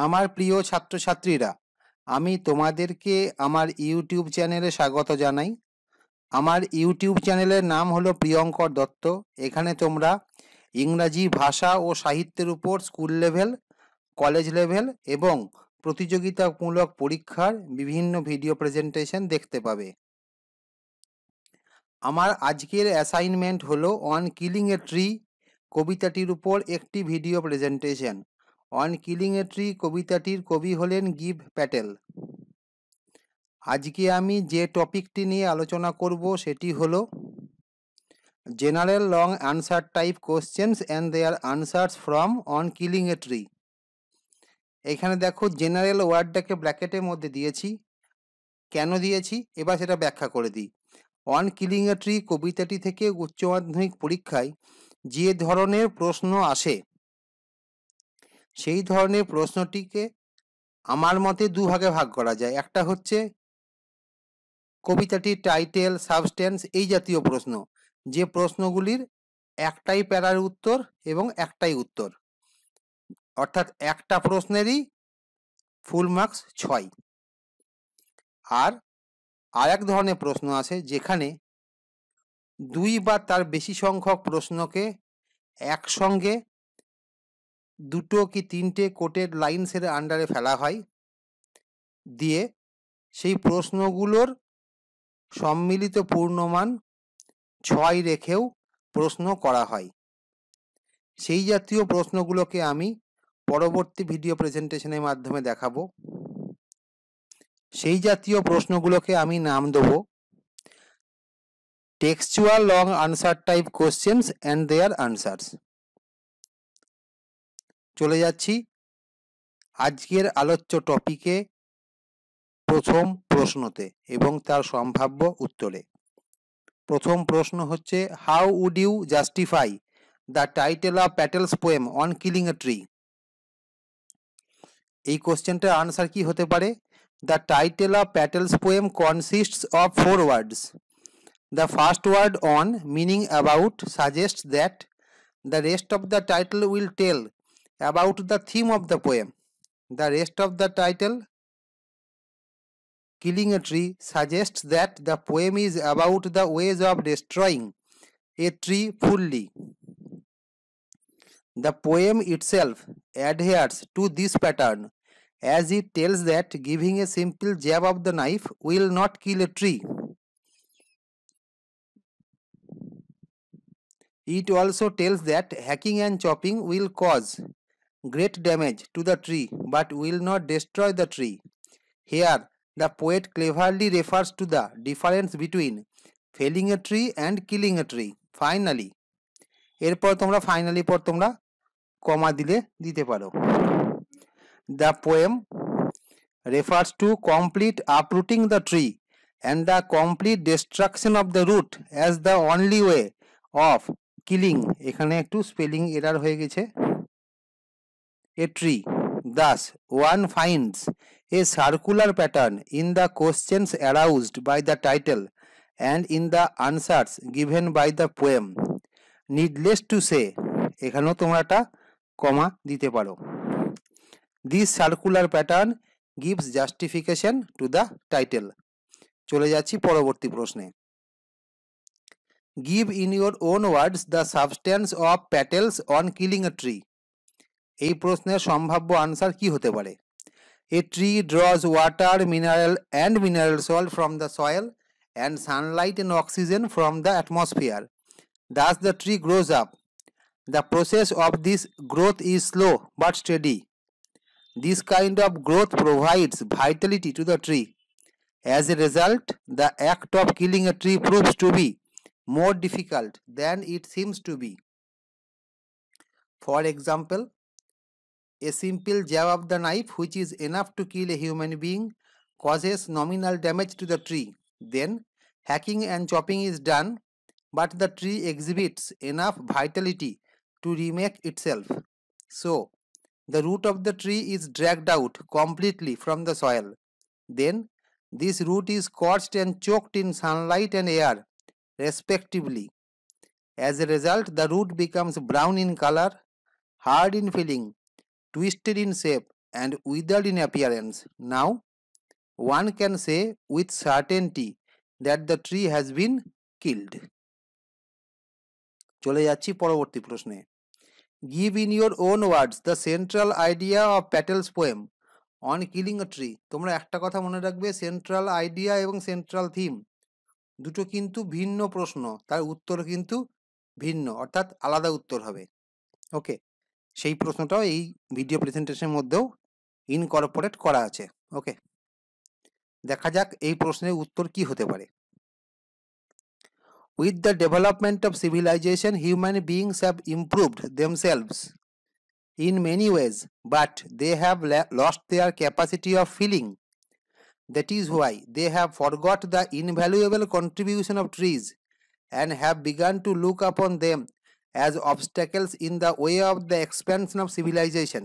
আমার প্রিয় ছাত্রছাত্রীরা, আমি তোমাদেরকে আমার ইউটিউব চ্যানেলে স্বাগত জানাই। আমার ইউটিউব চ্যানেলের নাম হলো প্রিয়ঙ্কর দত্ত। এখানে তোমরা ইংরাজি ভাষা ও সাহিত্যের উপর স্কুল লেভেল, কলেজ লেভেল এবং প্রতিযোগিতামূলক পরীক্ষার বিভিন্ন ভিডিও প্রেজেন্টেশন দেখতে পাবে। আমার আজকের অ্যাসাইনমেন্ট হলো অন কিলিং এ ট্রি কবিতাটির উপর একটি video presentation. On killing a tree কবিতাটির কবি হলেন গিভ প্যাটেল। আজকে আমি যে টপিকটি নিয়ে আলোচনা করব সেটি হলো general long answer type questions and their answers from on killing a tree. এখানে দেখো জেনারেল ওয়ার্ডটাকে ব্র্যাকেটের মধ্যে দিয়েছি। কেন দিয়েছি এবার সেটা ব্যাখ্যা করে দিই। অন কিলিং এ ট্রি কবিতাটি থেকে উচ্চ মাধ্যমিক পরীক্ষায় যে ধরনের প্রশ্ন আসে সেই ধরনের প্রশ্নটিকে আমার মতে দুভাগে ভাগ করা যায়। একটা হচ্ছে কবিতাটির টাইটেল, সাবস্টেন্স, এই জাতীয় প্রশ্ন, যে প্রশ্নগুলির একটাই প্যারার উত্তর এবং একটাই উত্তর, অর্থাৎ একটা প্রশ্নেরই ফুল মার্কস 6। আর আরেক ধরনের প্রশ্ন আছে যেখানে দুই বা তার বেশি সংখ্যক প্রশ্নকে একসঙ্গে দুটো কি তিনটে কোটেড লাইন্সের আন্ডারে ফেলা হয়, দিয়ে সেই প্রশ্নগুলোর সম্মিলিত পূর্ণমান 6 রেখেও প্রশ্ন করা হয়। সেই জাতীয় প্রশ্নগুলোকে আমি পরবর্তী ভিডিও প্রেজেন্টেশনের মাধ্যমে দেখাবো। সেই জাতীয় প্রশ্নগুলোকে আমি নাম দেবো textual long answer type questions and their answers. চলে যাচ্ছি আজকের আলোচ্য টপিকে, প্রথম প্রশ্নতে এবং তার সম্ভাব্য উত্তরে। প্রথম প্রশ্ন হচ্ছে, how would you justify the title of Patel's poem on killing a tree? এই কোশ্চেনটার আনসার কি হতে পারে? The title of Patel's poem consists of 4 words. The first word on, meaning about, suggests that the rest of the title will tell about the theme of the poem. The rest of the title, Killing a Tree, suggests that the poem is about the ways of destroying a tree fully. The poem itself adheres to this pattern, as it tells that giving a simple jab of the knife will not kill a tree. It also tells that hacking and chopping will cause great damage to the tree but will not destroy the tree. Here, the poet cleverly refers to the difference between felling a tree and killing a tree. Finally, এরপর তোমরা finally পর তোমরা কমা দিতে পারো। The poem refers to complete uprooting the tree and the complete destruction of the root as the only way of killing, এখানে একটু spelling error হয়ে গেছে, a tree. Thus, one finds a circular pattern in the questions aroused by the title and in the answers given by the poem. Needless to say, এখানেও তোমরা একটা কমা দিতে পারো। This circular pattern gives justification to the title. চলে যাচ্ছি পরবর্তী প্রশ্নে। Give in your own words the substance of petals on killing a tree. এই প্রশ্নের সম্ভাব্য আনসার কি হতে পারে? A tree draws water, mineral salt from the soil and sunlight and oxygen from the atmosphere. Thus the tree grows up. The process of this growth is slow but steady. This kind of growth provides vitality to the tree. As a result, the act of killing a tree proves to be more difficult than it seems to be. For example, a simple jab of the knife, which is enough to kill a human being, causes nominal damage to the tree. Then, hacking and chopping is done, but the tree exhibits enough vitality to remake itself. So, the root of the tree is dragged out completely from the soil. Then, this root is scorched and choked in sunlight and air, respectively. As a result, the root becomes brown in color, hard in feeling, twisted in shape, and withered in appearance. Now, one can say with certainty that the tree has been killed. চলে যাচ্ছি পরবর্তী প্রশ্নে। Give in your own words the central idea of Patel's poem on killing a tree. তোমরা একটা কথা মনে রাখবে, central idea এবং সেন্ট্রাল থিম দুটো কিন্তু ভিন্ন প্রশ্ন, তার উত্তর কিন্তু ভিন্ন, অর্থাৎ আলাদা উত্তর হবে। ওকে, সেই প্রশ্নটাও এই ভিডিও প্রেজেন্টেশনের মধ্যেও ইনকর্পোরেট করা আছে। ওকে, দেখা যাক এই প্রশ্নের উত্তর কি হতে পারে। With the development of civilization, human beings have improved themselves in many ways, but they have lost their capacity of feeling. That is why they have forgot the invaluable contribution of trees and have begun to look upon them as obstacles in the way of the expansion of civilization.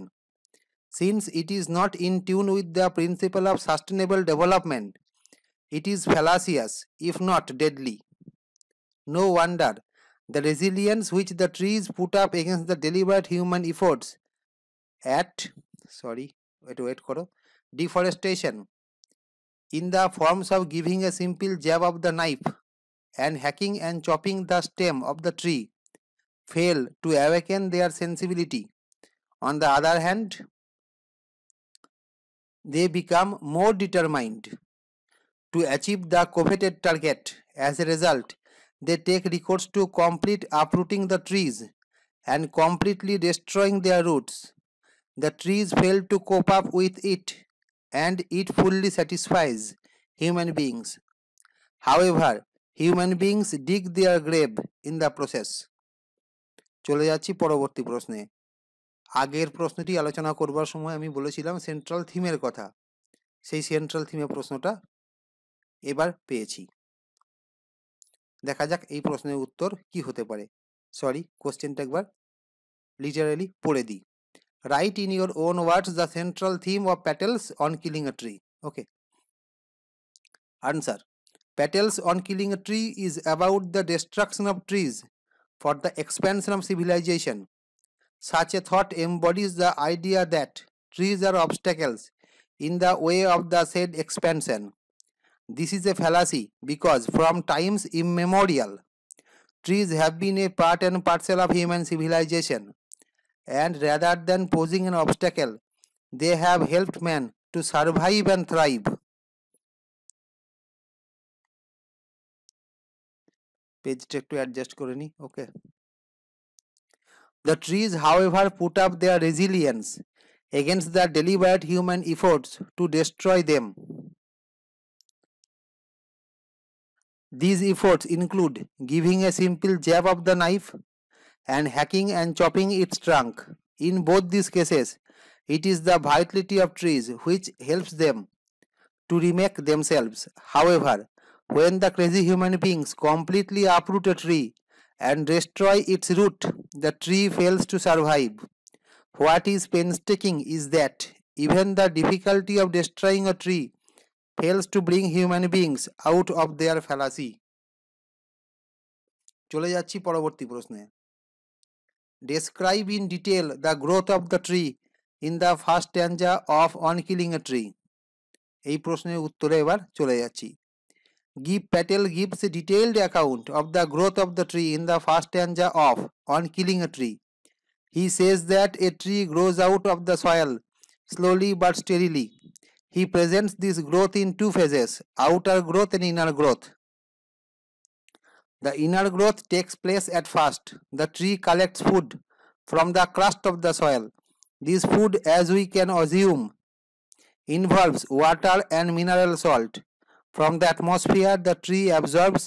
Since it is not in tune with the principle of sustainable development, it is fallacious, if not deadly. No wonder the resilience which the trees put up against the deliberate human efforts at deforestation in the forms of giving a simple jab of the knife and hacking and chopping the stem of the tree fail to awaken their sensibility. On the other hand, they become more determined to achieve the coveted target. As a result, they take recourse to complete uprooting the trees and completely destroying their roots. The trees fail to cope up with it, and it fully satisfies human beings. However, human beings dig their grave in the process. চলে যাচ্ছি পরবর্তী প্রশ্নে। আগের প্রশ্নটি আলোচনা করবার সময় আমি বলেছিলাম সেন্ট্রাল থিমের কথা, সেই সেন্ট্রাল থিমের প্রশ্নটা এবার পেয়েছি। দেখা যাক এই প্রশ্নের উত্তর কি হতে পারে। কোশ্চেনটা একবার লিটারালি পড়ে দিই। Write in your own words the central theme of Patel's on killing a tree. Okay. Answer. Patel's on killing a tree is about the destruction of trees for the expansion of civilization. Such a thought embodies the idea that trees are obstacles in the way of the said expansion. This is a fallacy because from times immemorial, trees have been a part and parcel of human civilization, and rather than posing an obstacle, they have helped man to survive and thrive. পেজটা একটু adjust করে নি। ওকে, the trees however put up their resilience against the deliberate human efforts to destroy them. These efforts include giving a simple jab of the knife and hacking and chopping its trunk. In both these cases, it is the vitality of trees which helps them to remake themselves. However, when the crazy human beings completely uproot a tree and destroy its root, the tree fails to survive. What is painstaking is that even the difficulty of destroying a tree fails to bring human beings out of their fallacy. চলে যাচ্ছি পরবর্তী প্রশ্নে। Describe in detail the growth of the tree in the first stanza of On Killing a Tree. এই প্রশ্নের উত্তরে এবার চলে যাচ্ছি। Patel gives a detailed account of the growth of the tree in the first stanza of On Killing a Tree. He says that a tree grows out of the soil slowly but steadily. He presents this growth in two phases, outer growth and inner growth. The inner growth takes place at first. The tree collects food from the crust of the soil. This food, as we can assume, involves water and mineral salt. From the atmosphere, the tree absorbs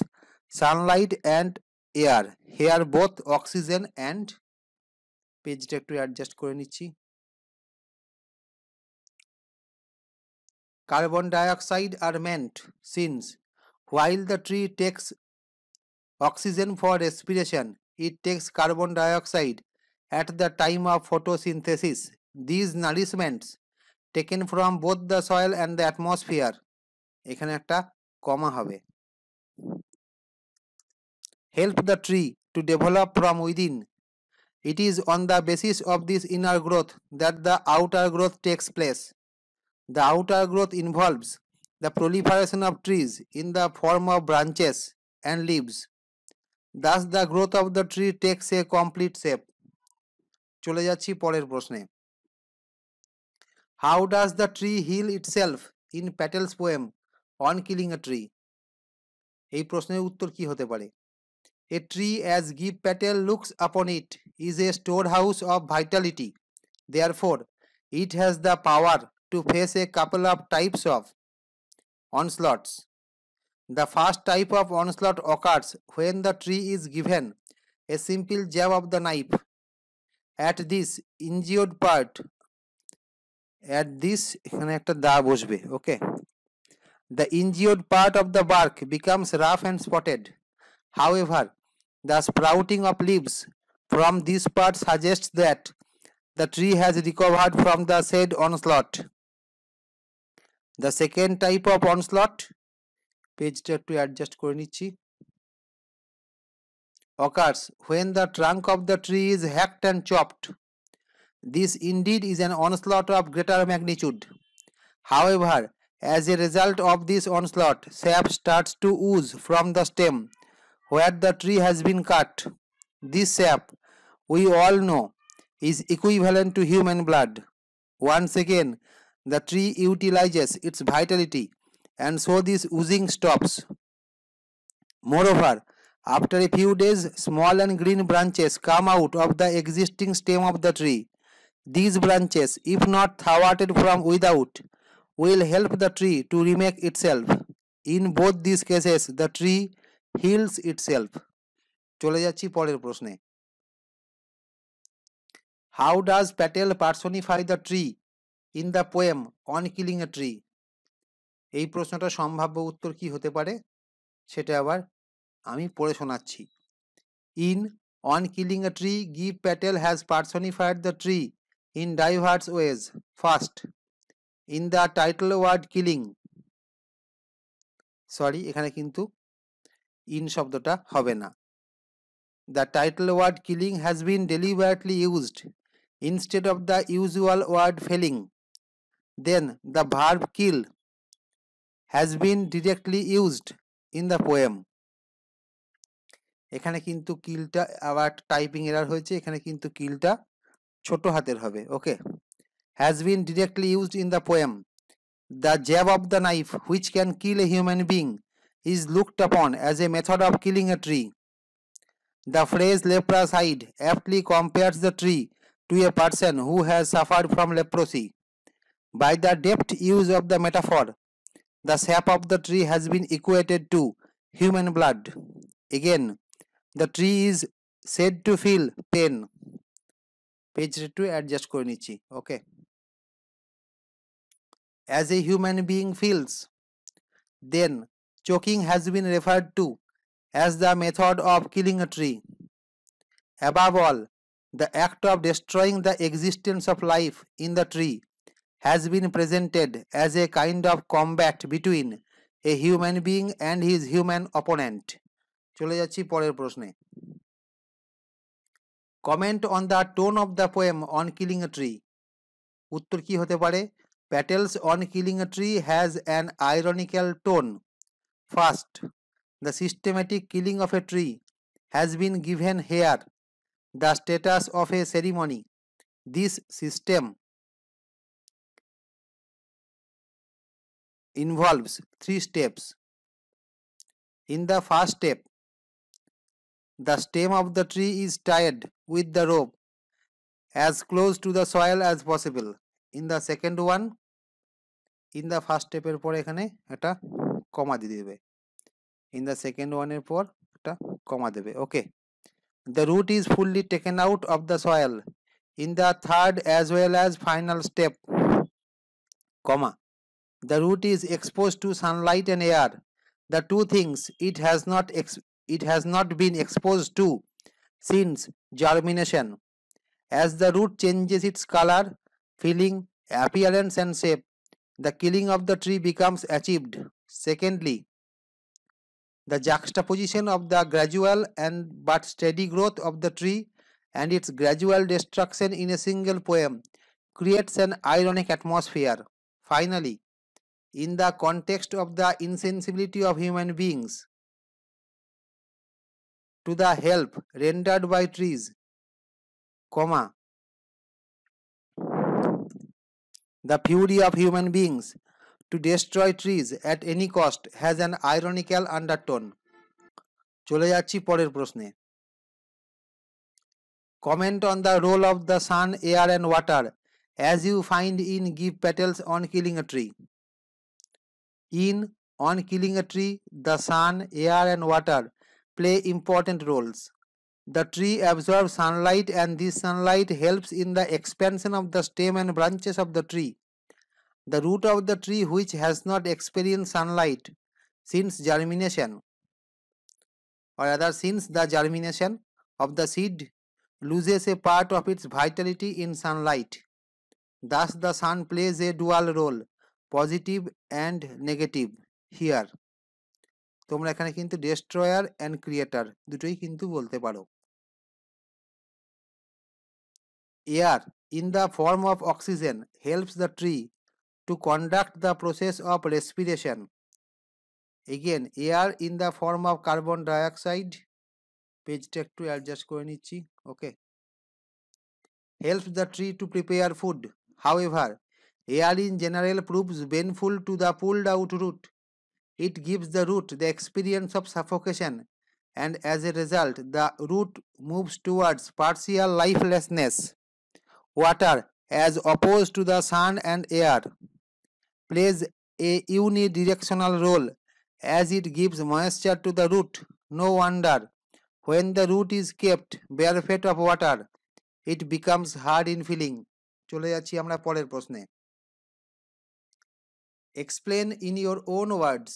sunlight and air. Here both oxygen and পেজটা একটু adjust করে নিচ্ছি। Carbon dioxide are meant since while the tree takes oxygen for respiration, it takes carbon dioxide at the time of photosynthesis. These nourishments taken from both the soil and the atmosphere, এখানে একটা কমা হবে, help the tree to develop from within It is on the basis of this inner growth that the outer growth takes place. The outer growth involves the proliferation of trees in the form of branches and leaves. Thus the growth of the tree takes a complete shape. চলে যাচ্ছি পরের প্রশ্নে। How does the tree heal itself in Patel's poem on killing a tree? এই প্রশ্নের উত্তর কি হতে পারে? A tree, as Gib Patel looks upon it, is a storehouse of vitality. Therefore, it has the power to face a couple of types of onslaughts. The first type of onslaught occurs when the tree is given a simple jab of the knife at this injured part. At this, এখানে একটা দা বসবে, okay? The injured part of the bark becomes rough and spotted. However, the sprouting of leaves from this part suggests that the tree has recovered from the said onslaught. The second type of onslaught, পেজটা একটু adjust করে নিচ্ছি, occurs when the trunk of the tree is hacked and chopped. This indeed is an onslaught of greater magnitude. However, as a result of this onslaught, sap starts to ooze from the stem where the tree has been cut. This sap, we all know, is equivalent to human blood. Once again, the tree utilizes its vitality, and so this oozing stops. Moreover, after a few days, small and green branches come out of the existing stem of the tree. These branches, if not thwarted from without, will help the tree to remake itself. In both these cases, the tree heals itself. চলে যাচ্ছি পরের প্রশ্নে। How does Patel personify the tree in the poem on killing a tree? এই প্রশ্নটা সম্ভাব্য উত্তর কি হতে পারে সেটা আবার আমি পড়ে শোনাচ্ছি। In On Killing a Tree, Gib Patel has personified the tree in diverse ways. First, in the title word killing, sorry এখানে কিন্তু ইন শব্দটা হবে না। The title word killing has been deliberately used instead of the usual word felling. Then the verb kill has been directly used in the poem. এখানে কিন্তু কিলটা আবার typing error হয়েছে, এখানে কিন্তু কিলটা ছোট হাতের হবে, ওকে। Has been directly used in the poem. The jab of the knife which can kill a human being is looked upon as a method of killing a tree. The phrase leproside aptly compares the tree to a person who has suffered from leprosy. By the deft use of the metaphor, the sap of the tree has been equated to human blood. Again, the tree is said to feel pain. Page to adjust করে নিচ্ছি, okay? As a human being feels. Then, choking has been referred to as the method of killing a tree. Above all, the act of destroying the existence of life in the tree has been presented as a kind of combat between a human being and his human opponent. চলে যাচ্ছি পরের প্রশ্নে। Comment on the tone of the poem on killing a tree. উত্তর কি হতে পারে? Patel's On Killing a Tree has an ironical tone. First, the systematic killing of a tree has been given here the status of a ceremony. This system involves 3 steps. In the first step, the stem of the tree is tied with the rope as close to the soil as possible. In the second one, in the first step এর পর এখানে একটা কমা দিয়ে দেবে, in the second one এর পর একটা কমা দেবে, okay? The root is fully taken out of the soil. In the third as well as final step, comma, the root is exposed to sunlight and air. The two things it has not been exposed to since germination. As the root changes its color, feeling, appearance and shape, the killing of the tree becomes achieved. Secondly, the juxtaposition of the gradual and but steady growth of the tree and its gradual destruction in a single poem creates an ironic atmosphere. Finally, in the context of the insensibility of human beings to the help rendered by trees, comma, the fury of human beings to destroy trees at any cost has an ironical undertone. চলে যাচ্ছি পরের প্রশ্নে. Comment on the role of the sun, air and water as you find in Give Petals on Killing a Tree. In On Killing a Tree, the sun, air and water play important roles. The tree absorbs sunlight and this sunlight helps in the expansion of the stem and branches of the tree. The root of the tree, which has not experienced sunlight since germination, or rather since the germination of the seed, loses a part of its vitality in sunlight. Thus the sun plays a dual role, positive and negative here. তোমরা এখানে কিন্তু destroyer and creator দুটোই কিন্তু বলতে পারো. Air in the form of oxygen helps the tree to conduct the process of respiration. Again, air in the form of carbon dioxide, পেজটা একটু adjust করে নিচ্ছি, ওকে, helps the tree to prepare food. However, air in general proves painful to the pulled out root. It gives the root the experience of suffocation, and as a result, the root moves towards partial lifelessness. Water, as opposed to the sun and air, plays a unidirectional role as it gives moisture to the root. No wonder, when the root is kept barefoot of water, it becomes hard in feeling. চলে যাচ্ছি আমরা পরের প্রশ্নে. Explain in your own words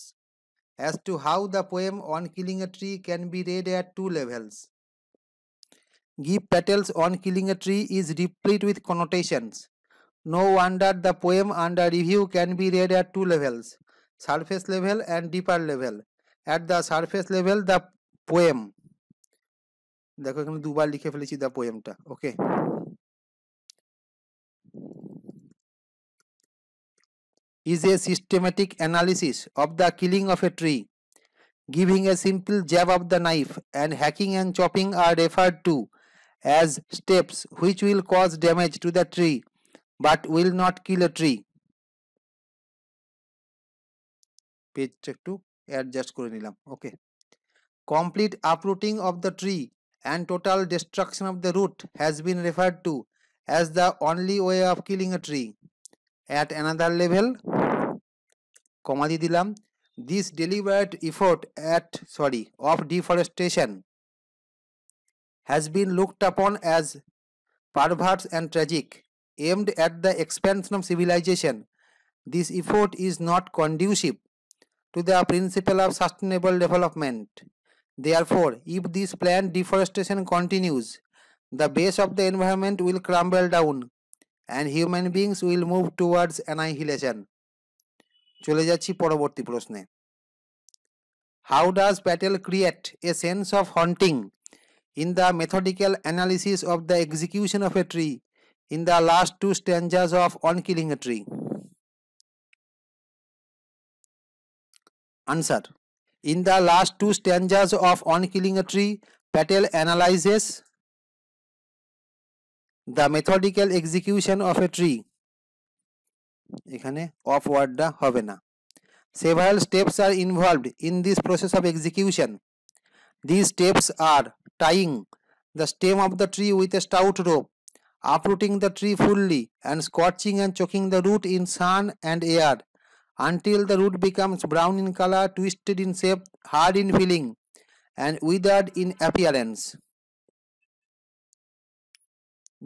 as to how the poem On Killing a Tree can be read at two levels. Give Petals on Killing a Tree is replete with connotations. No wonder the poem under review can be read at two levels, surface level and deeper level. At the surface level, the poem, দেখো এখানে দুবার লিখে ফেলেছি the poemটা, okay, is a systematic analysis of the killing of a tree. Giving a simple jab of the knife and hacking and chopping are referred to as steps which will cause damage to the tree but will not kill a tree. পেজটা একটু adjust করে নিলাম, ওকে. Complete uprooting of the tree and total destruction of the root has been referred to as the only way of killing a tree. At another level, comma দিয়ে দিলাম, this deliberate effort of deforestation has been looked upon as perverse and tragic, aimed at the expansion of civilization. This effort is not conducive to the principle of sustainable development. Therefore, if this planned deforestation continues, the base of the environment will crumble down and human beings will move towards annihilation. চলে যাচ্ছি পরবর্তী প্রশ্নে. How does Patel create a sense of haunting in the methodical analysis of the execution of a tree in the last two stanzas of On Killing a Tree? Answer. In the last two stanzas of On Killing a Tree, Patel analyzes the methodical execution of a tree. এখানে of ওয়ার্ডটা হবে না. Several steps are involved in this process of execution. These steps are tying the stem of the tree with a stout rope, uprooting the tree fully, and scorching and choking the root in sun and air until the root becomes brown in color, twisted in shape, hard in feeling, and withered in appearance.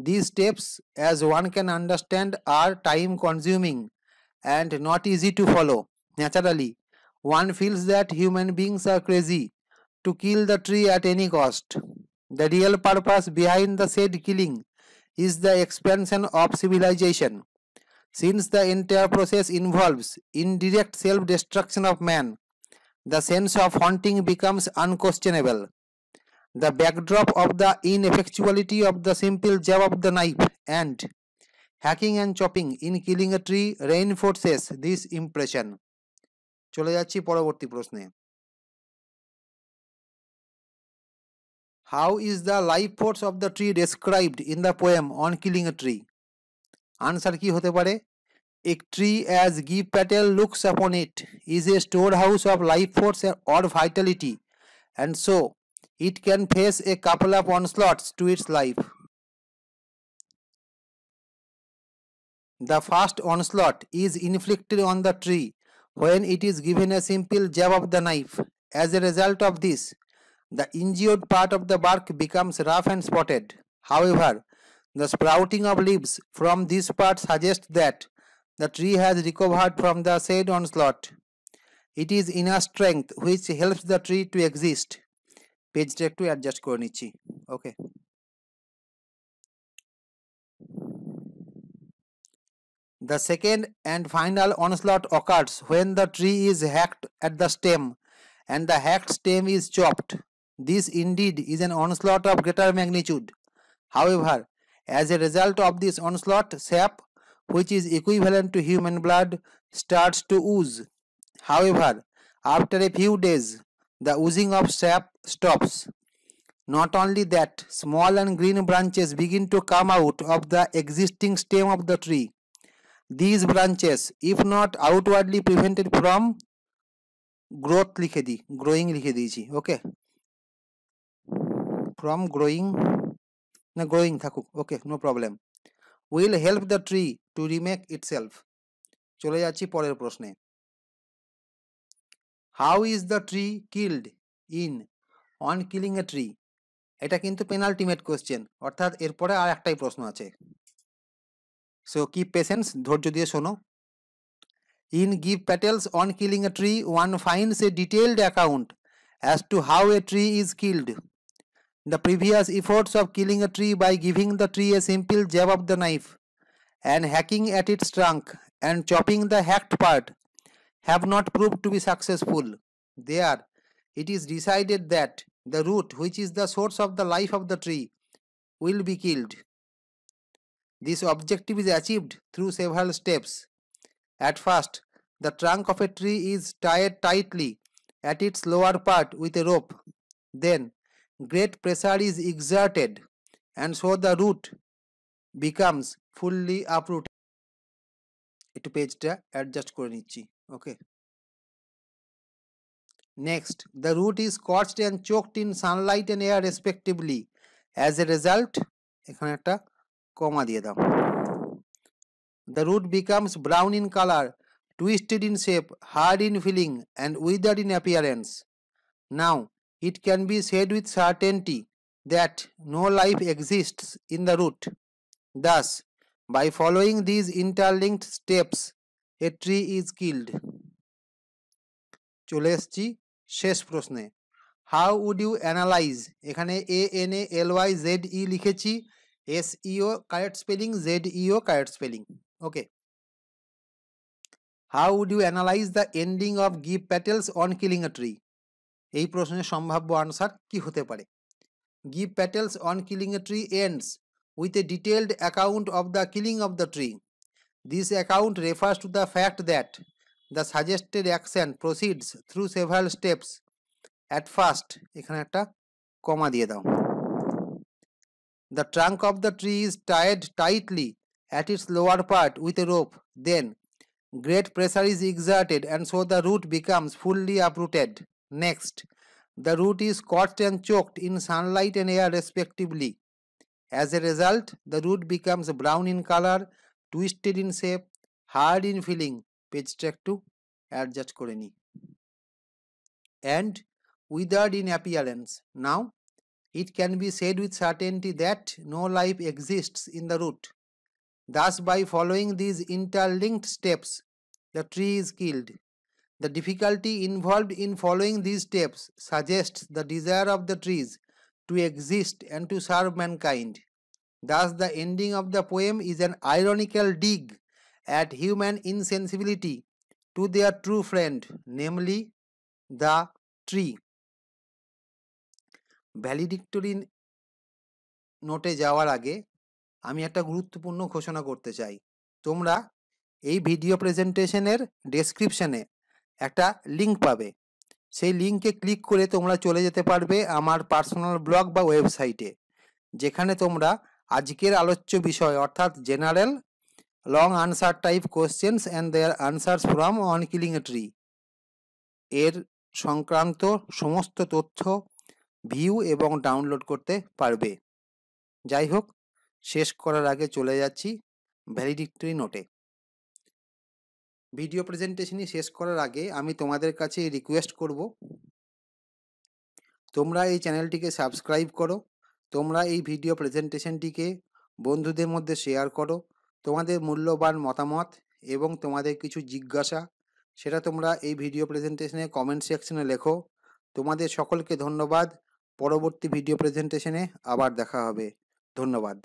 These steps, as one can understand, are time consuming and not easy to follow. Naturally, one feels that human beings are crazy to kill the tree at any cost. The real purpose behind the said killing is the expansion of civilization. Since the entire process involves indirect self-destruction of man, the sense of haunting becomes unquestionable. the backdrop of the ineffectuality of the simple jab of the knife, and hacking and chopping in killing a tree reinforces this impression. চলে যাচ্ছি পরবর্তী প্রশ্নে। How is the life force of the tree described in the poem on killing a tree? Answer কি হতে পারে? A tree, as Guy Patel looks upon it, is a storehouse of life force or vitality, and so it can face a couple of onslaughts to its life. The first onslaught is inflicted on the tree when it is given a simple jab of the knife. As a result of this, the injured part of the bark becomes rough and spotted. However, the sprouting of leaves from this part suggests that the tree has recovered from the said onslaught. It is inner strength which helps the tree to exist. পেজটা একটু adjust করে নিচ্ছি। ওকে, the second and final onslaught occurs when the tree is hacked at the stem and the hacked stem is chopped. This indeed is an onslaught of greater magnitude. However, as a result of this onslaught, sap, which is equivalent to human blood, starts to ooze. However, after a few days, the oozing of sap stops. Not only that, small and green branches begin to come out of the existing stem of the tree. These branches, if not outwardly prevented from growing লিখে দিয়েছি, okay, from growing থাকুক, okay, no problem, will help the tree to remake itself. চলে যাচ্ছি পরের প্রশ্নে। How is the tree killed in on killing a tree? এটা কিন্তু penultimate question, অর্থাৎ এরপরে আর একটাই প্রশ্ন আছে। সো কিপ পেশেন্স, ধৈর্য দিয়ে শোনো। In Guy Patel's On Killing a Tree, one finds a detailed account as to how a tree is killed. The previous efforts of killing a tree by giving the tree a simple jab of the knife and hacking at its trunk and chopping the hacked part have not proved to be successful. There, it is decided that the root, which is the source of the life of the tree, will be killed. This objective is achieved through several steps. At first, the trunk of a tree is tied tightly at its lower part with a rope. Then, great pressure is exerted, and so the root becomes fully uprooted. একটু পেজটা adjust করে নিচ্ছি, ওকে। Next, the root is scorched and choked in sunlight and air respectively. As a result, এখানে একটা কমা দিয়ে দাও, the root becomes brown in color, twisted in shape, hard in feeling, and withered in appearance. Now, it can be said with certainty that no life exists in the root. Thus, by following these interlinked steps, a tree is killed. চলে এসছি শেষ প্রশ্নে। How would you analyze, এখানে ANALYZE লিখেছি, SEO correct spelling, ZEO correct spelling, okay. How would you analyze the ending of Guy Patel's On Killing a Tree? এই প্রশ্নের সম্ভাব্য answer কি হতে পারে? Guy Patel's On Killing a Tree ends with a detailed account of the killing of the tree. This account refers to the fact that the suggested action proceeds through several steps. At first, এখানে একটা কমা দিয়ে দাও, the trunk of the tree is tied tightly at its lower part with a rope. Then, great pressure is exerted, and so the root becomes fully uprooted. Next, the root is scorched and choked in sunlight and air respectively. As a result, the root becomes brown in color, twisted in shape, hard in feeling, পেজটা একটু adjust করে নি, and withered in appearance. Now, it can be said with certainty that no life exists in the root. Thus, by following these interlinked steps, the tree is killed. The difficulty involved in following these steps suggests the desire of the trees to exist and to serve mankind. Thus, the ending of the poem is an ironical dig at human insensibility to their true friend, namely the tree. ভ্যালিডিক্টরি নোটে যাওয়ার আগে আমি একটা গুরুত্বপূর্ণ ঘোষণা করতে চাই। তোমরা এই ভিডিও প্রেজেন্টেশনের ডেসক্রিপশনে একটা লিঙ্ক পাবে। সেই লিঙ্কে ক্লিক করে তোমরা চলে যেতে পারবে আমার পার্সোনাল ব্লগ বা ওয়েবসাইটে, যেখানে তোমরা আজকের আলোচ্য বিষয় অর্থাৎ general long answer type questions and their answers from on killing a tree এর সংক্রান্ত সমস্ত তথ্য ভিউ এবং ডাউনলোড করতে পারবে। যাই হোক, শেষ করার আগে চলে যাচ্ছি ভ্যালিডিক্টরি নোটে। ভিডিও প্রেজেন্টেশনই শেষ করার আগে আমি তোমাদের কাছে রিকোয়েস্ট করব, তোমরা এই চ্যানেলটিকে সাবস্ক্রাইব করো, তোমরা এই ভিডিও প্রেজেন্টেশনটিকে বন্ধুদের মধ্যে শেয়ার করো, তোমাদের মূল্যবান মতামত এবং তোমাদের কিছু জিজ্ঞাসা সেটা তোমরা এই ভিডিও প্রেজেন্টেশনে কমেন্ট সেকশনে লেখো। তোমাদের সকলকে ধন্যবাদ। পরবর্তী ভিডিও প্রেজেন্টেশনে আবার দেখা হবে। ধন্যবাদ।